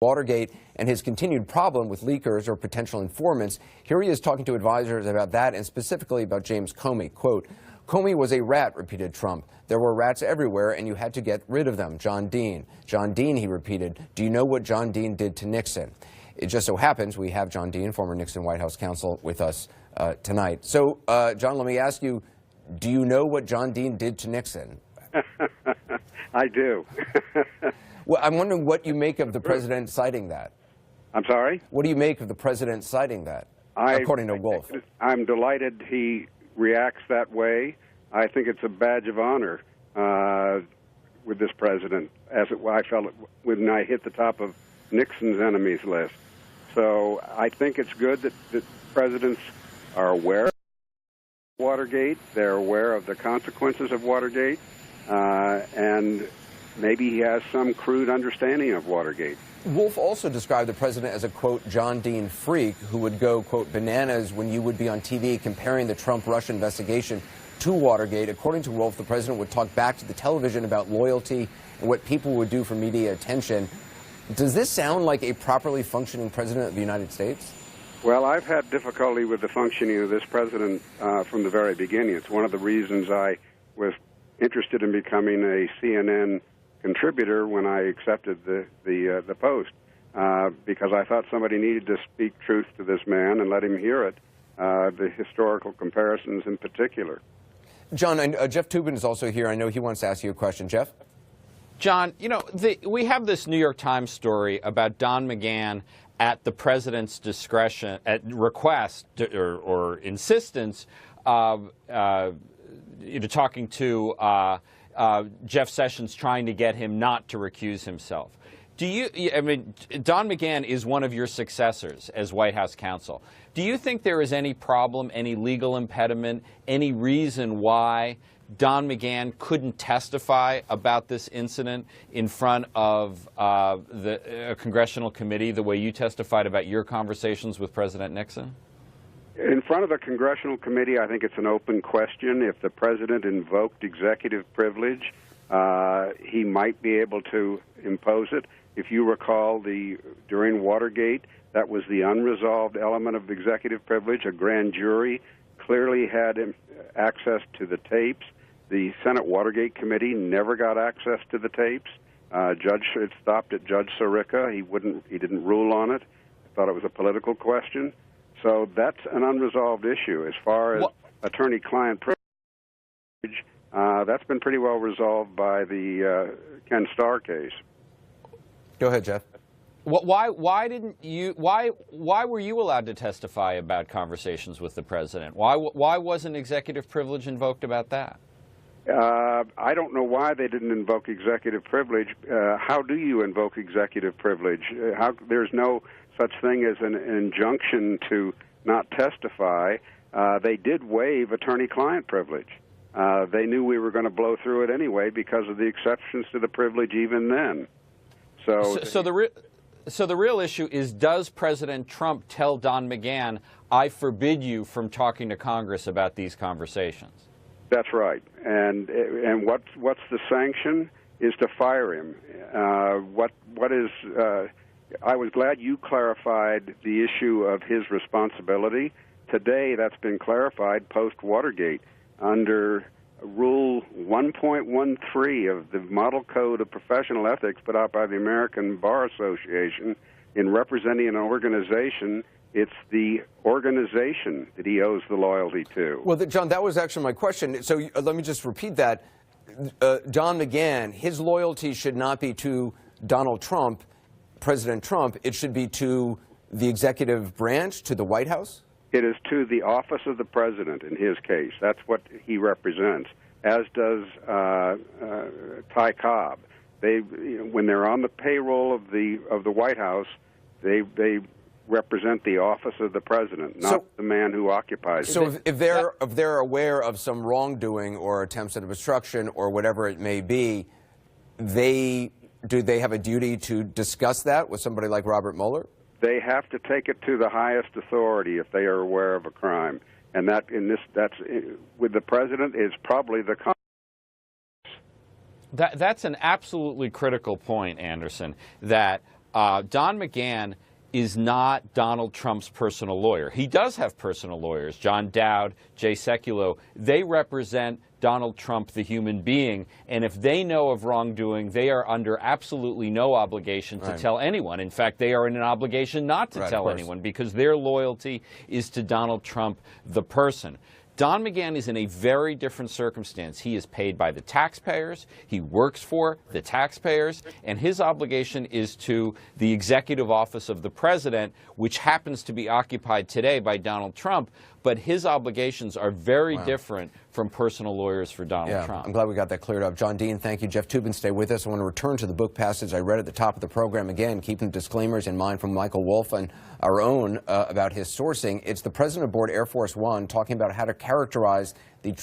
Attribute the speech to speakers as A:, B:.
A: Watergate and his continued problem with leakers or potential informants. Here he is talking to advisors about that and specifically about James Comey. Quote, "Comey was a rat," repeated Trump. "There were rats everywhere and you had to get rid of them." John Dean. John Dean, he repeated. "Do you know what John Dean did to Nixon?" It just so happens we have John Dean, former Nixon White House counsel, with us tonight. So, John, let me ask you, do you know what John Dean did to Nixon?
B: I do.
A: Well, I'm wondering what you make of the president citing that.
B: I'm sorry?
A: What do you make of the president citing that, according to Wolf?
B: I'm delighted he reacts that way. I think it's a badge of honor with this president, as I felt when I hit the top of Nixon's enemies list. So I think it's good that presidents are aware of Watergate, they're aware of the consequences of Watergate, and maybe he has some crude understanding of Watergate.
A: Wolf also described the president as a, quote, John Dean freak who would go, quote, bananas when you would be on TV comparing the Trump-Russia investigation to Watergate. According to Wolf, the president would talk back to the television about loyalty and what people would do for media attention. Does this sound like a properly functioning president of the United States?
B: Well, I've had difficulty with the functioning of this president from the very beginning. It's one of the reasons I was interested in becoming a CNN contributor when I accepted the post, because I thought somebody needed to speak truth to this man and let him hear it, the historical comparisons in particular.
A: John, Jeff Toobin is also here. I know he wants to ask you a question. Jeff?
C: John, you know, we have this New York Times story about Don McGahn at the president's discretion, at request or insistence, talking to Jeff Sessions, trying to get him not to recuse himself. I mean, Don McGahn is one of your successors as White House counsel. Do you think there is any problem, any legal impediment, any reason why Don McGahn couldn't testify about this incident in front of a congressional committee the way you testified about your conversations with President Nixon?
B: In front of a congressional committee, I think it's an open question. If the president invoked executive privilege, he might be able to impose it. If you recall, during Watergate, that was the unresolved element of executive privilege. A grand jury clearly had access to the tapes. The Senate Watergate Committee never got access to the tapes. It stopped at Judge Sirica. He didn't rule on it. Thought it was a political question. So that's an unresolved issue. As far as attorney-client privilege, that's been pretty well resolved by the Ken Starr case.
A: Go ahead, Jeff.
C: Why were you allowed to testify about conversations with the president? Why wasn't executive privilege invoked about that?
B: I don't know why they didn't invoke executive privilege. How do you invoke executive privilege? There's no such thing as an injunction to not testify. They did waive attorney-client privilege. They knew we were going to blow through it anyway because of the exceptions to the privilege even then.
C: So the real issue is, does President Trump tell Don McGahn, I forbid you from talking to Congress about these conversations?
B: That's right. And what's the sanction is to fire him. I was glad you clarified the issue of his responsibility. Today, that's been clarified post-Watergate under Rule 1.13 of the Model Code of Professional Ethics put out by the American Bar Association. In representing an organization, it's the organization that he owes the loyalty to.
A: Well, John, that was actually my question. So let me just repeat that. Don McGahn, his loyalty should not be to Donald Trump, President Trump. It should be to the executive branch, to the White House?
B: It is to the office of the president in his case. That's what he represents, as does Ty Cobb. When they're on the payroll of the White House, they represent the office of the president, not the man who occupies it.
A: So if they're aware of some wrongdoing or attempts at obstruction or whatever it may be, do they have a duty to discuss that with somebody like Robert Mueller?
B: They have to take it to the highest authority if they are aware of a crime, and that's with the president is probably the Congress.
C: That's an absolutely critical point, Anderson. That Don McGahn is not Donald Trump's personal lawyer. He does have personal lawyers, John Dowd, Jay Sekulow. They represent Donald Trump, the human being, and if they know of wrongdoing, they are under absolutely no obligation to tell anyone. In fact, they are in an obligation not to tell anyone because their loyalty is to Donald Trump, the person. Don McGahn is in a very different circumstance. He is paid by the taxpayers, he works for the taxpayers, and his obligation is to the executive office of the president, which happens to be occupied today by Donald Trump, but his obligations are very different from personal lawyers for Donald Trump.
A: I'm glad we got that cleared up. John Dean, thank you. Jeff Toobin, stay with us. I want to return to the book passage I read at the top of the program. Again, keeping disclaimers in mind from Michael Wolff and our own about his sourcing. It's the president aboard Air Force One talking about how to characterize the Trump